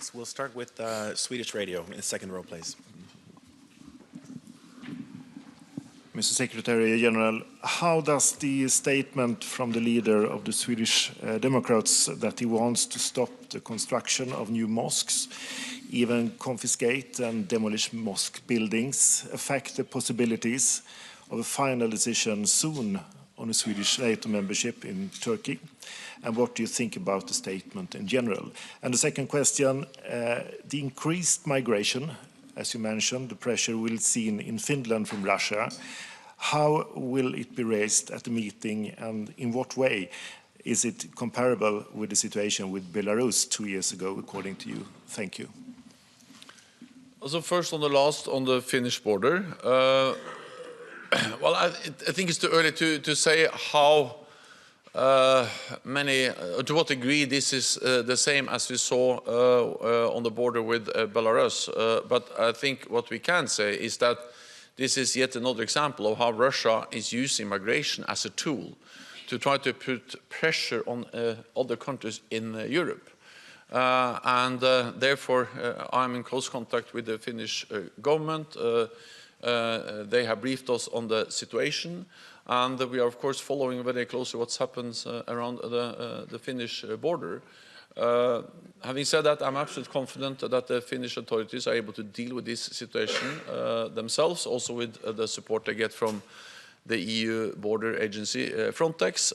questions. We'll start with Swedish radio in the second row, please. Mr. Secretary General, how does the statement from the leader of the Swedish Democrats that he wants to stop the construction of new mosques, even confiscate and demolish mosque buildings, affect the possibilities of a final decision soon on a Swedish NATO membership in Turkey? And what do you think about the statement in general? And the second question, the increased migration, as you mentioned, the pressure we'll see in Finland from Russia, how will it be raised at the meeting, and in what way is it comparable with the situation with Belarus 2 years ago, according to you? Thank you. So first on the last, on the Finnish border, well, I think it's too early to say how to what degree this is the same as we saw on the border with Belarus. But I think what we can say is that this is yet another example of how Russia is using migration as a tool to try to put pressure on other countries in Europe. Therefore, I'm in close contact with the Finnish government. They have briefed us on the situation, and we are, of course, following very closely what happens around the Finnish border. Having said that, I'm absolutely confident that the Finnish authorities are able to deal with this situation themselves, also with the support they get from the EU border agency Frontex,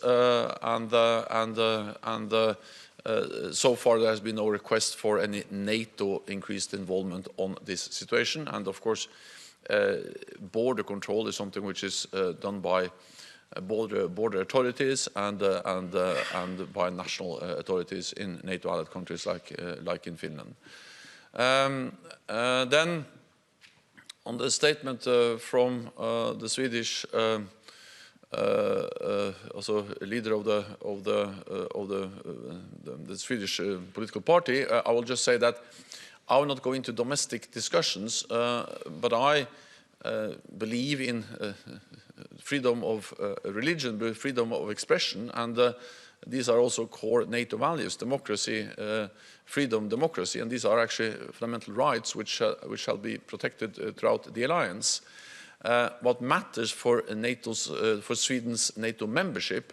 so far there has been no request for any NATO increased involvement on this situation. And of course, border control is something which is done by border authorities and by national authorities in NATO allied countries like in Finland. Then on the statement from the Swedish also leader of the Swedish political party, I will just say that I will not go into domestic discussions, but I believe in freedom of religion, but freedom of expression, and these are also core NATO values: democracy, freedom, democracy, and these are actually fundamental rights which shall be protected throughout the alliance. What matters for Sweden's NATO membership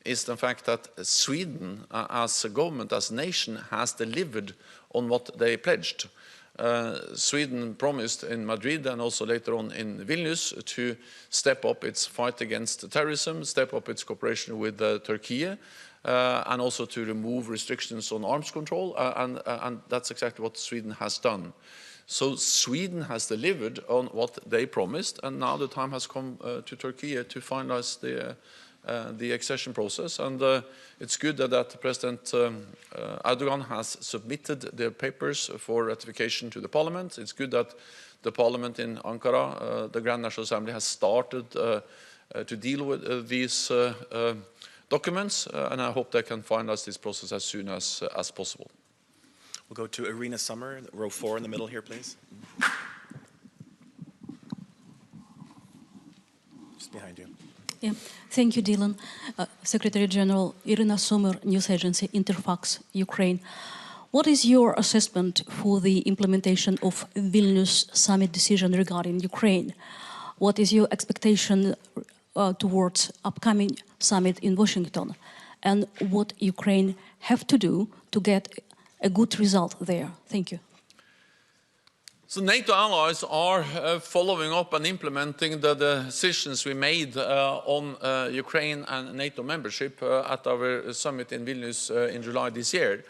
is the fact that Sweden, as a government, as a nation, has delivered on what they pledged. Sweden promised in Madrid and also later on in Vilnius to step up its fight against terrorism, step up its cooperation with Turkey, and also to remove restrictions on arms control, and that's exactly what Sweden has done. So Sweden has delivered on what they promised, and now the time has come to Turkey to finalize the accession process. And it's good that President Erdogan has submitted the papers for ratification to the parliament. It's good that the parliament in Ankara, the Grand National Assembly, has started to deal with these documents, and I hope they can finalize this process as soon as possible. We'll go to Irina Summer, row 4 in the middle here, please. Just behind you. Yeah. Thank you, Dylan. Secretary General, Irina Sommer, news agency Interfax, Ukraine. What is your assessment for the implementation of Vilnius summit decision regarding Ukraine? What is your expectation towards upcoming summit in Washington? And what Ukraine have to do to get a good result there? Thank you. So NATO allies are following up and implementing the decisions we made on Ukraine and NATO membership at our summit in Vilnius in July this year.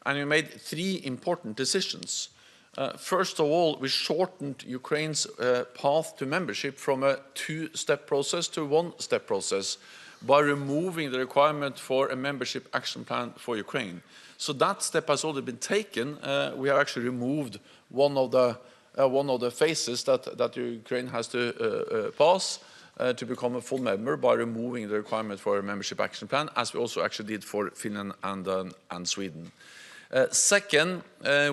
And we made 3 important decisions. First of all, we shortened Ukraine's path to membership from a 2-step process to a 1-step process by removing the requirement for a membership action plan for Ukraine. So that step has already been taken. We have actually removed one of the phases that Ukraine has to pass to become a full member by removing the requirement for a membership action plan, as we also actually did for Finland and Sweden. Second,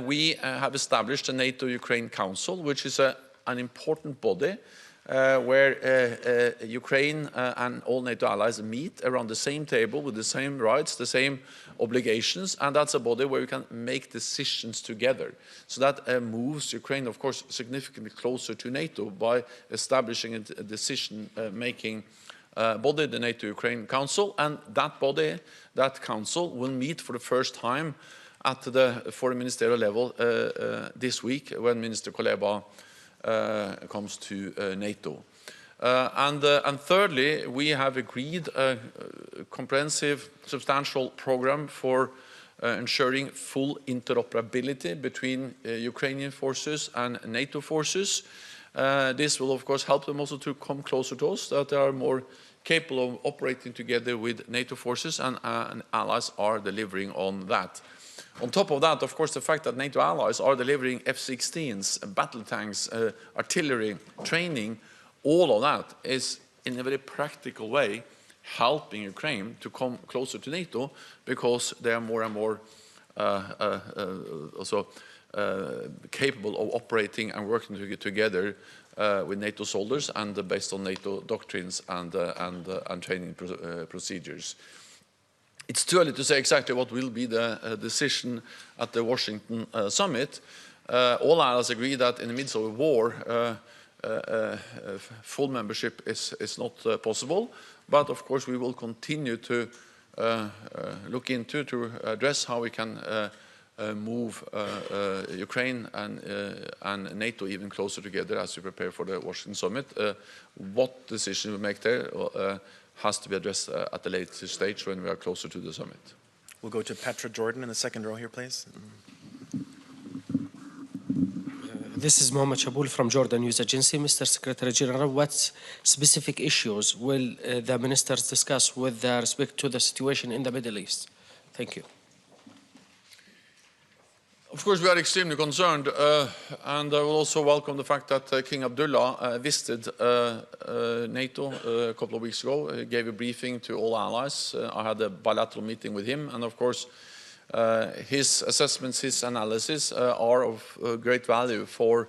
we have established a NATO-Ukraine Council, which is an important body where Ukraine and all NATO allies meet around the same table with the same rights, the same obligations, and that's a body where we can make decisions together. So that moves Ukraine, of course, significantly closer to NATO by establishing a decision-making body, the NATO-Ukraine Council, and that body, that council, will meet for the first time at the foreign ministerial level this week when Minister Kuleba comes to NATO. And thirdly, we have agreed a comprehensive, substantial program for ensuring full interoperability between Ukrainian forces and NATO forces. This will, of course, help them also to come closer to us, that they are more capable of operating together with NATO forces, and allies are delivering on that. On top of that, of course, the fact that NATO allies are delivering F-16s, battle tanks, artillery, training, all of that is in a very practical way helping Ukraine to come closer to NATO, because they are more and more also capable of operating and working together with NATO soldiers and based on NATO doctrines and training procedures. It's too early to say exactly what will be the decision at the Washington summit. All allies agree that in the midst of a war, full membership is not possible. But of course, we will continue to look into to address how we can move Ukraine and NATO even closer together as we prepare for the Washington summit. What decision we make there has to be addressed at a later stage when we are closer to the summit. We'll go to Petra Jordan in the second row here, please. This is Mohammed Shaboul from Jordan News Agency. Mr. Secretary General, what specific issues will the ministers discuss with respect to the situation in the Middle East? Thank you. Of course, we are extremely concerned, and I will also welcome the fact that King Abdullah visited NATO a couple of weeks ago. He gave a briefing to all allies. I had a bilateral meeting with him, and of course, his assessments, his analysis are of great value for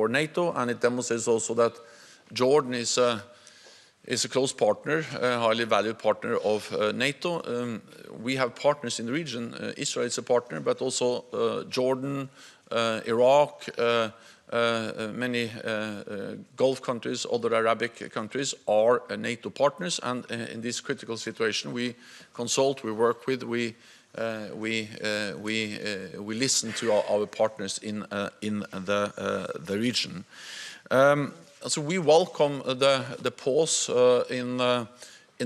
NATO, and it demonstrates also that Jordan is a close partner, a highly valued partner of NATO. We have partners in the region. Israel is a partner, but also Jordan, Iraq, many Gulf countries, other Arabic countries are NATO partners. And in this critical situation, we consult, we work with, we listen to our partners in the region. So we welcome the pause in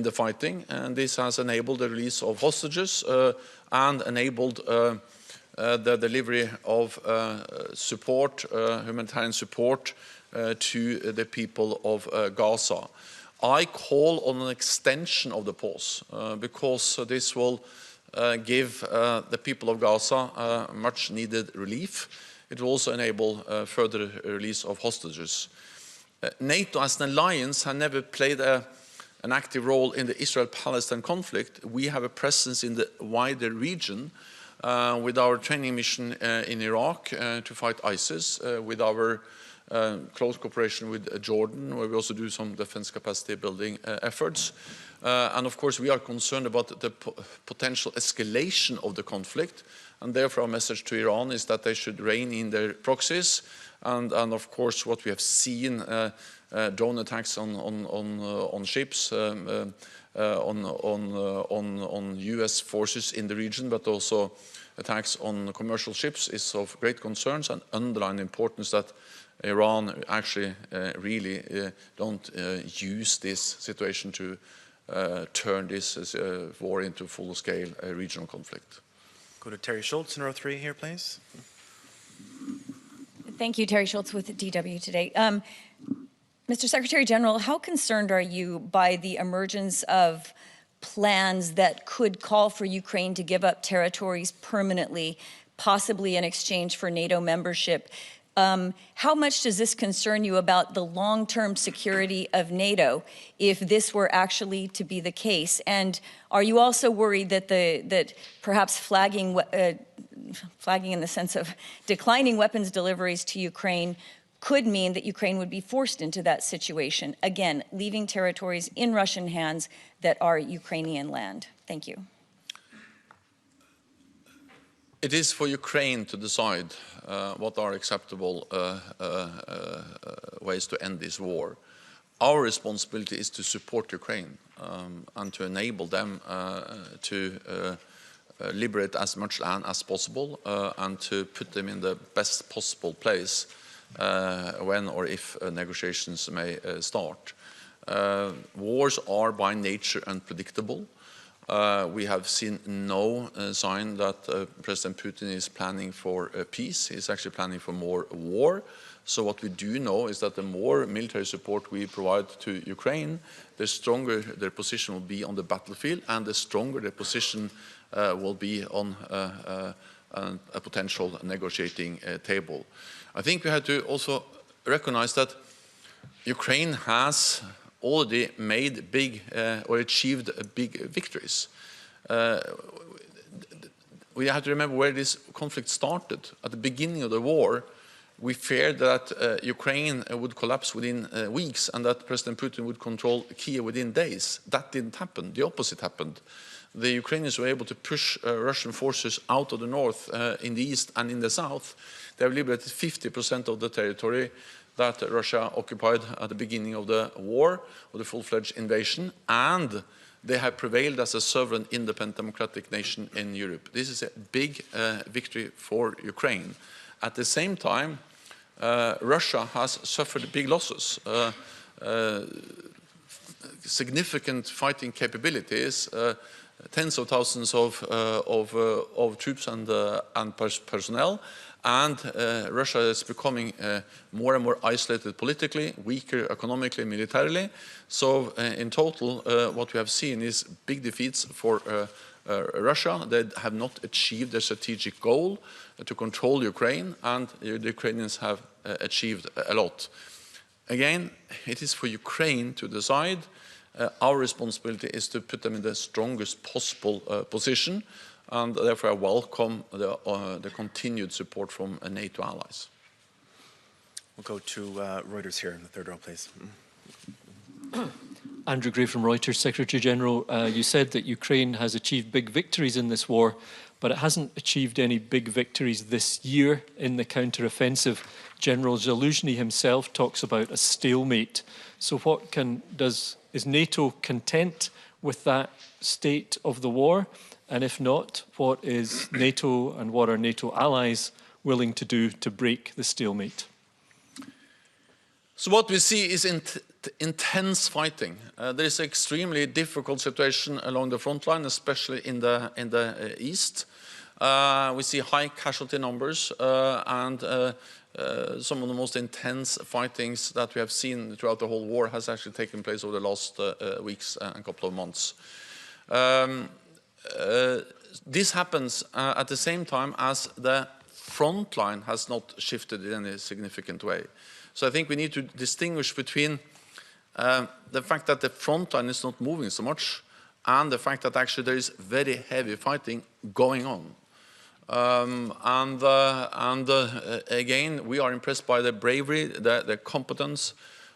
the fighting, and this has enabled the release of hostages and enabled the delivery of support, humanitarian support to the people of Gaza. I call on an extension of the pause because this will give the people of Gaza much needed relief. It will also enable further release of hostages. NATO as an alliance has never played an active role in the Israel-Palestine conflict. We have a presence in the wider region with our training mission in Iraq to fight ISIS, with our close cooperation with Jordan, where we also do some defense capacity building efforts. And of course, we are concerned about the potential escalation of the conflict. And therefore, our message to Iran is that they should rein in their proxies. And of course, what we have seen, drone attacks on ships, on US forces in the region, but also attacks on commercial ships is of great concerns and underline the importance that Iran actually really don't use this situation to turn this war into full-scale regional conflict. Go to Terry Schultz in row 3 here, please. Thank you, Terry Schultz with DW Today. Mr. Secretary General, how concerned are you by the emergence of plans that could call for Ukraine to give up territories permanently, possibly in exchange for NATO membership? How much does this concern you about the long-term security of NATO if this were actually to be the case? And are you also worried that perhaps flagging in the sense of declining weapons deliveries to Ukraine could mean that Ukraine would be forced into that situation, again, leaving territories in Russian hands that are Ukrainian land. Thank you. It is for Ukraine to decide what are acceptable ways to end this war. Our responsibility is to support Ukraine and to enable them to liberate as much land as possible and to put them in the best possible place when or if negotiations may start. Wars are by nature unpredictable. We have seen no sign that President Putin is planning for peace. He's actually planning for more war. So what we do know is that the more military support we provide to Ukraine, the stronger their position will be on the battlefield and the stronger their position will be on a potential negotiating table. I think we have to also recognize that Ukraine has already made big or achieved big victories. We have to remember where this conflict started. At the beginning of the war, we feared that Ukraine would collapse within weeks and that President Putin would control Kiev within days. That didn't happen. The opposite happened. The Ukrainians were able to push Russian forces out of the north, in the east and in the south. They have liberated 50% of the territory that Russia occupied at the beginning of the war, of the full-fledged invasion, and they have prevailed as a sovereign, independent, democratic nation in Europe. This is a big victory for Ukraine. At the same time, Russia has suffered big losses, significant fighting capabilities, tens of thousands of troops and personnel, and Russia is becoming more and more isolated politically, weaker economically, militarily. So in total, what we have seen is big defeats for Russia. They have not achieved their strategic goal to control Ukraine, and the Ukrainians have achieved a lot. Again, it is for Ukraine to decide. Our responsibility is to put them in the strongest possible position, and therefore I welcome the continued support from NATO allies. We'll go to Reuters here in the third row, please. Andrew Gray from Reuters. Secretary General, you said that Ukraine has achieved big victories in this war, but it hasn't achieved any big victories this year in the counter-offensive. General Zaluzhny himself talks about a stalemate. So what is NATO content with that state of the war? And if not, what is NATO and what are NATO allies willing to do to break the stalemate? So what we see is intense fighting. There is an extremely difficult situation along the front line, especially in the east. We see high casualty numbers and some of the most intense fightings that we have seen throughout the whole war has actually taken place over the last weeks and couple of months. This happens at the same time as the front line has not shifted in any significant way. So I think we need to distinguish between the fact that the front line is not moving so much and the fact that actually there is very heavy fighting going on. Again, we are impressed by the bravery, the competence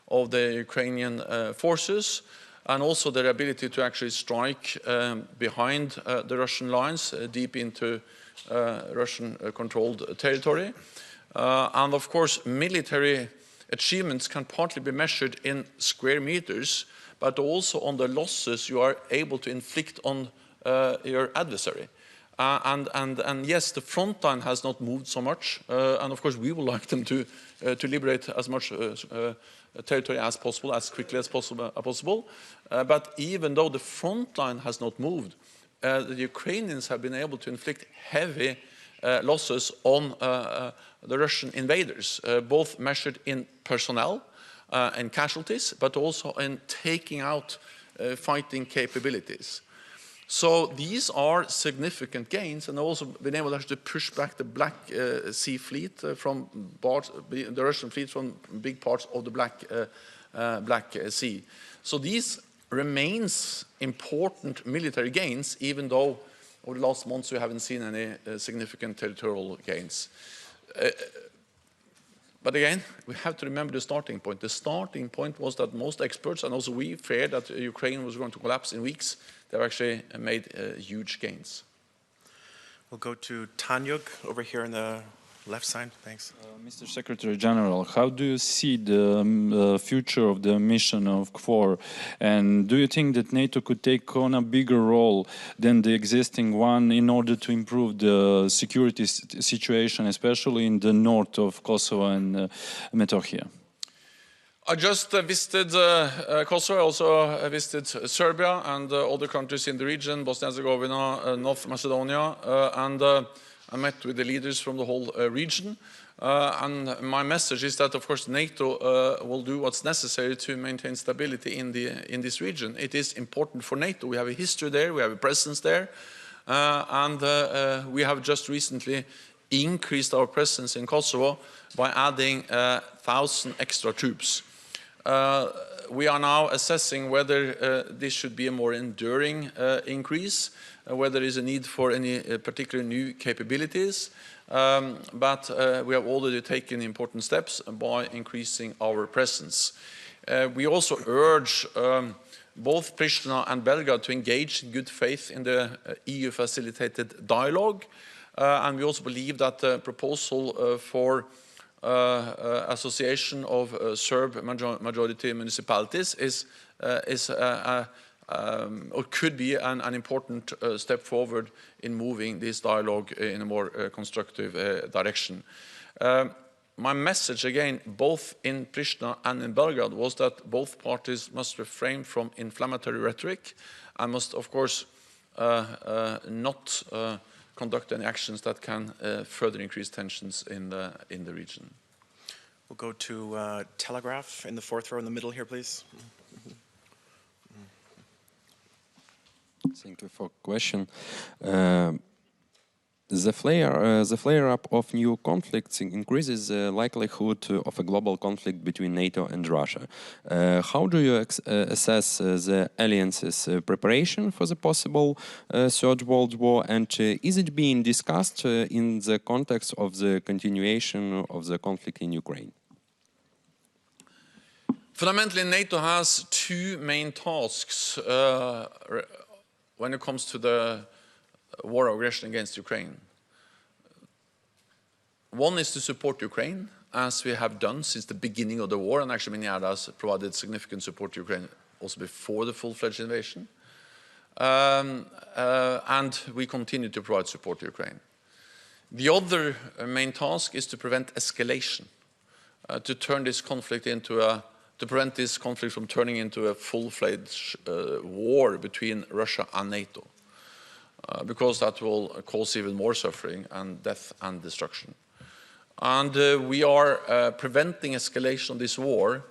of the Ukrainian forces, and also their ability to actually strike behind the Russian lines, deep into Russian-controlled territory. And of course, military achievements can partly be measured in square meters, but also on the losses you are able to inflict on your adversary. And yes, the front line has not moved so much, and of course we would like them to liberate as much territory as possible, as quickly as possible. But even though the front line has not moved, the Ukrainians have been able to inflict heavy losses on the Russian invaders, both measured in personnel and casualties, but also in taking out fighting capabilities. So these are significant gains, and also been able to push back the Black Sea fleet from the Russian fleet from big parts of the Black Sea. So these remains important military gains, even though over the last months we haven't seen any significant territorial gains. But again, we have to remember the starting point. The starting point was that most experts, and also we, feared that Ukraine was going to collapse in weeks. They've actually made huge gains. We'll go to Tanyug over here on the left side. Thanks. Mr. Secretary General, how do you see the future of the mission of KFOR? And do you think that NATO could take on a bigger role than the existing one in order to improve the security situation, especially in the north of Kosovo and Metohija? I just visited Kosovo. I also visited Serbia and other countries in the region, Bosnia-Herzegovina, North Macedonia, and I met with the leaders from the whole region. And my message is that, of course, NATO will do what's necessary to maintain stability in this region. It is important for NATO. We have a history there, we have a presence there, and we have just recently increased our presence in Kosovo by adding 1,000 extra troops. We are now assessing whether this should be a more enduring increase, whether there is a need for any particular new capabilities, but we have already taken important steps by increasing our presence. We also urge both Pristina and Belgrade to engage in good faith in the EU-facilitated dialogue, and we also believe that the proposal for association of Serb majority municipalities or could be an important step forward in moving this dialogue in a more constructive direction. My message, again, both in Pristina and in Belgrade, was that both parties must refrain from inflammatory rhetoric and must, of course, not conduct any actions that can further increase tensions in the region. We'll go to Telegraph in the fourth row in the middle here, please. Thank you for the question. The flare-up of new conflicts increases the likelihood of a global conflict between NATO and Russia. How do you assess the alliance's preparation for the possible Third World War, and is it being discussed in the context of the continuation of the conflict in Ukraine? Fundamentally, NATO has two main tasks when it comes to the war of aggression against Ukraine. One is to support Ukraine, as we have done since the beginning of the war, and actually many others provided significant support to Ukraine also before the full-fledged invasion. And we continue to provide support to Ukraine. The other main task is to prevent escalation, to turn this conflict to prevent this conflict from turning into a full-fledged war between Russia and NATO. Because that will cause even more suffering and death and destruction. And we are preventing escalation of this war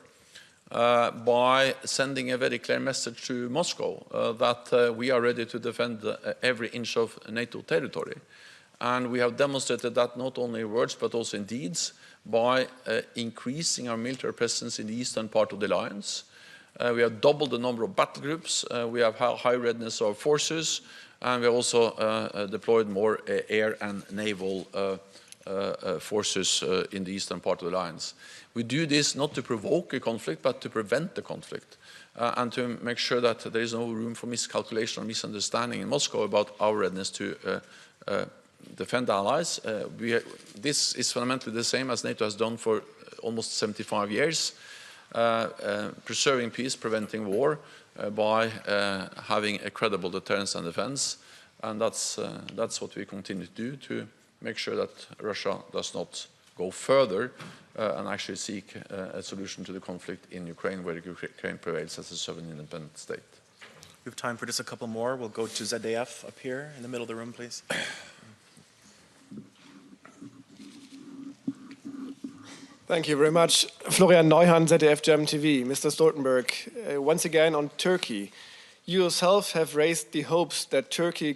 by sending a very clear message to Moscow that we are ready to defend every inch of NATO territory. And we have demonstrated that not only in words but also in deeds by increasing our military presence in the eastern part of the alliance. We have doubled the number of battle groups, we have high readiness of forces, and we also deployed more air and naval forces in the eastern part of the alliance. We do this not to provoke a conflict, but to prevent the conflict, and to make sure that there is no room for miscalculation or misunderstanding in Moscow about our readiness to defend allies. This is fundamentally the same as NATO has done for almost 75 years, preserving peace, preventing war, by having a credible deterrence and defense, and that's what we continue to do to make sure that Russia does not go further and actually seek a solution to the conflict in Ukraine, where Ukraine prevails as a sovereign independent state. We have time for just a couple more. We'll go to ZDF up here in the middle of the room, please. Thank you very much. Florian Neuhan, ZDF German TV. Mr. Stoltenberg, once again on Turkey. You yourself have raised the hopes that Sweden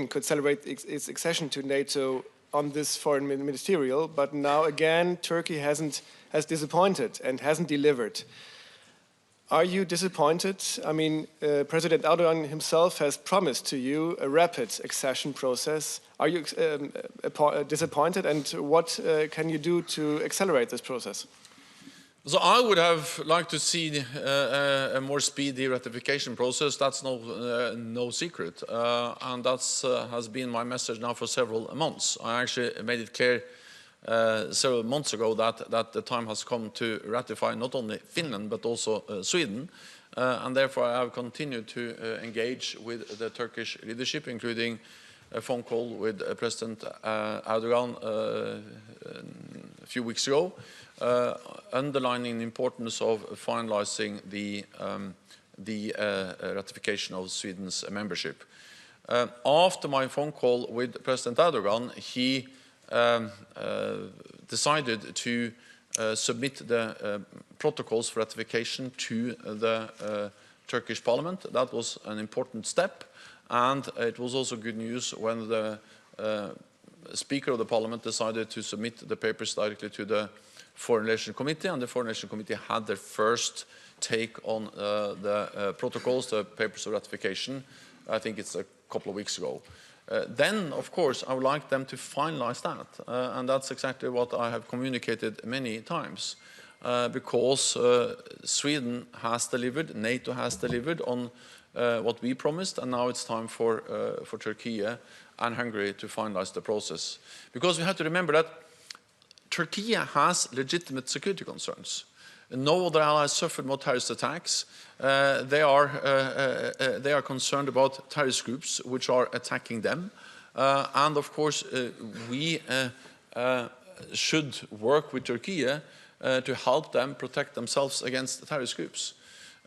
could celebrate its accession to NATO on this foreign ministerial, but now again Turkey has disappointed and hasn't delivered. Are you disappointed? I mean, President Erdogan himself has promised to you a rapid accession process. Are you disappointed, and what can you do to accelerate this process? So I would have liked to see a more speedy ratification process. That's no secret, and that has been my message now for several months. I actually made it clear several months ago that the time has come to ratify not only Finland but also Sweden, and therefore I have continued to engage with the Turkish leadership, including a phone call with President Erdogan a few weeks ago, underlining the importance of finalizing the ratification of Sweden's membership. After my phone call with President Erdogan, he decided to submit the protocols for ratification to the Turkish parliament. That was an important step, and it was also good news when the Speaker of the Parliament decided to submit the papers directly to the Foreign Relations Committee, and the Foreign Relations Committee had their first take on the protocols, the papers of ratification. I think it's a couple of weeks ago. Then, of course, I would like them to finalize that, and that's exactly what I have communicated many times, because Sweden has delivered, NATO has delivered on what we promised, and now it's time for Turkey and Hungary to finalize the process. Because we have to remember that Turkey has legitimate security concerns. No other allies suffered more terrorist attacks. They are concerned about terrorist groups which are attacking them. And of course, we should work with Turkey to help them protect themselves against terrorist groups.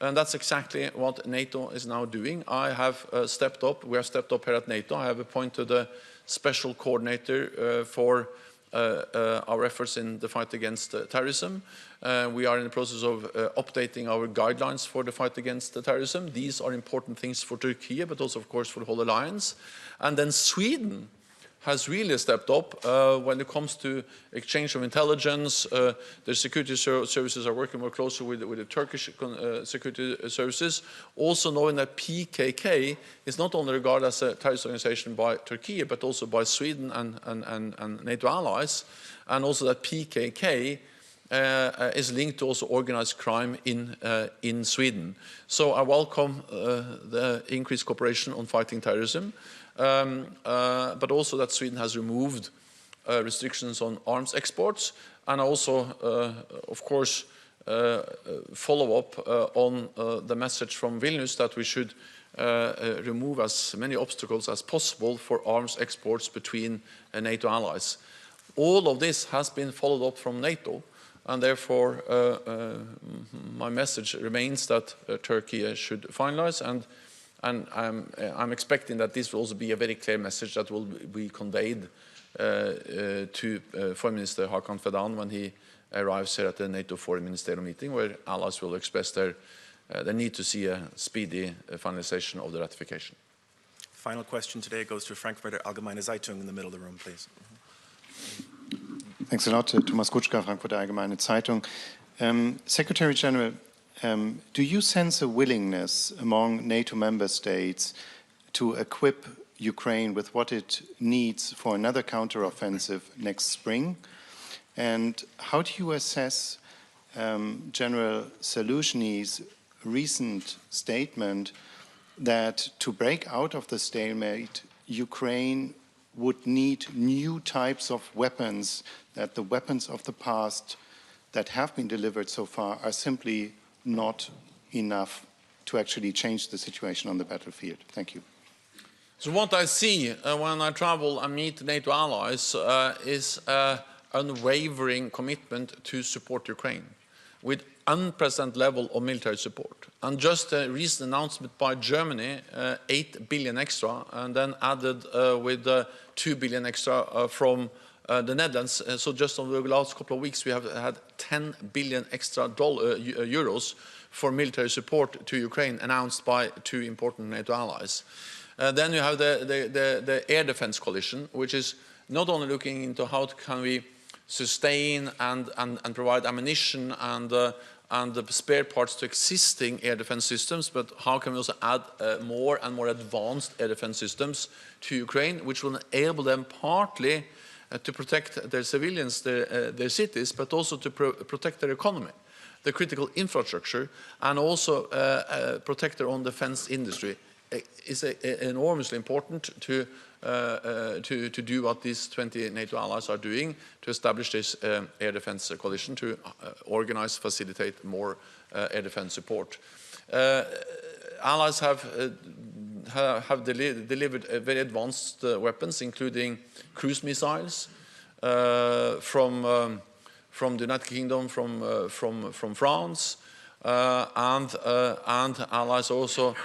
And that's exactly what NATO is now doing. I have stepped up, we have stepped up here at NATO. I have appointed a special coordinator for our efforts in the fight against terrorism. We are in the process of updating our guidelines for the fight against terrorism. These are important things for Turkey, but also, of course, for the whole alliance. And then Sweden has really stepped up when it comes to exchange of intelligence. The security services are working more closely with the Turkish security services, also knowing that PKK is not only regarded as a terrorist organization by Turkey, but also by Sweden and NATO allies, and also that PKK is linked to also organized crime in Sweden. So I welcome the increased cooperation on fighting terrorism. But also that Sweden has removed restrictions on arms exports, and also, of course, follow up on the message from Vilnius that we should remove as many obstacles as possible for arms exports between NATO allies. All of this has been followed up from NATO, and therefore my message remains that Turkey should finalize, and I'm expecting that this will also be a very clear message that will be conveyed to Foreign Minister Hakan Fidan when he arrives here at the NATO Foreign Ministerial meeting, where allies will express their need to see a speedy finalization of the ratification. Final question today goes to Frankfurter Allgemeine Zeitung in the middle of the room, please. Thanks a lot, Thomas Kutschka, Frankfurter Allgemeine Zeitung. Secretary General, do you sense a willingness among NATO member states to equip Ukraine with what it needs for another counteroffensive next spring? And how do you assess General Zelensky's recent statement that to break out of the stalemate, Ukraine would need new types of weapons, that the weapons of the past that have been delivered so far are simply not enough to actually change the situation on the battlefield? Thank you. So what I see when I travel and meet NATO allies is an unwavering commitment to support Ukraine with unprecedented level of military support. And just a recent announcement by Germany, 8 billion extra, and then added with 2 billion extra from the Netherlands. So just over the last couple of weeks, we have had 10 billion extra euros for military support to Ukraine, announced by two important NATO allies. Then you have the air defense coalition, which is not only looking into how can we sustain and provide ammunition and and the spare parts to existing air defense systems, but how can we also add more and more advanced air defense systems to Ukraine, which will enable them partly to protect their civilians, their cities, but also to protect their economy, the critical infrastructure, and also protect their own defense industry. It's enormously important to do what these 20 NATO allies are doing to establish this air defense coalition, to organize, facilitate more air defense support. Allies have delivered very advanced weapons, including cruise missiles from the United Kingdom, from France, and allies also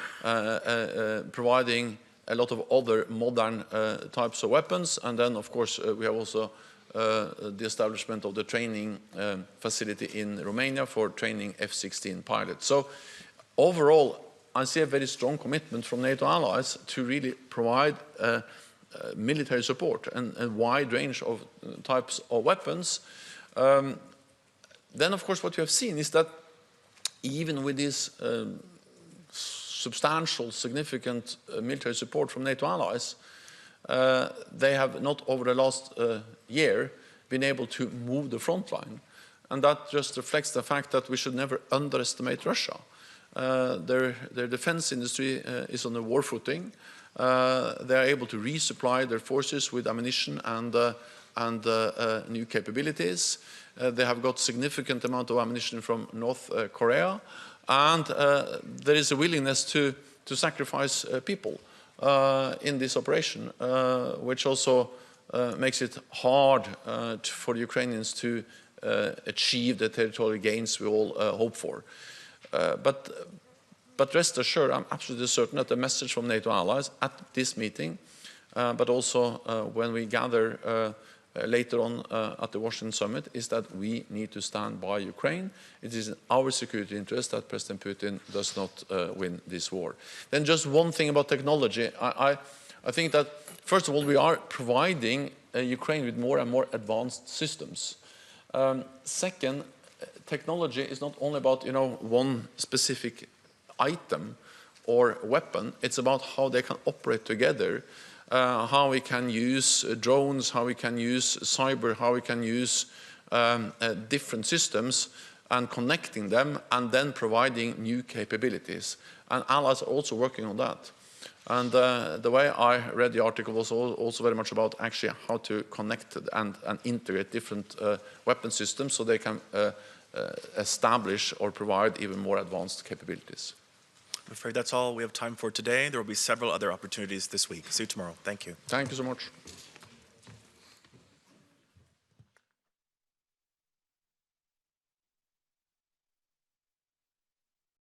providing a lot of other modern types of weapons. And then, of course, we have also the establishment of the training facility in Romania for training F-16 pilots. So overall, I see a very strong commitment from NATO allies to really provide military support and a wide range of types of weapons. Then, of course, what we have seen is that even with this substantial, significant military support from NATO allies, they have not over the last year been able to move the front line. And that just reflects the fact that we should never underestimate Russia. Their defense industry is on a war footing. They are able to resupply their forces with ammunition and new capabilities. They have got significant amount of ammunition from North Korea, and there is a willingness to sacrifice people in this operation, which also makes it hard for the Ukrainians to achieve the territorial gains we all hope for. But rest assured, I'm absolutely certain that the message from NATO allies at this meeting, but also when we gather later on at the Washington summit, is that we need to stand by Ukraine. It is in our security interest that President Putin does not win this war. Then just one thing about technology. I think that, first of all, we are providing Ukraine with more and more advanced systems. Second, technology is not only about one specific item or weapon. It's about how they can operate together, how we can use drones, how we can use cyber, how we can use different systems and connecting them and then providing new capabilities. And allies are also working on that. And the way I read the article was also very much about actually how to connect and integrate different weapon systems so they can establish or provide even more advanced capabilities. I'm afraid that's all we have time for today. There will be several other opportunities this week. See you tomorrow. Thank you. Thank you so much.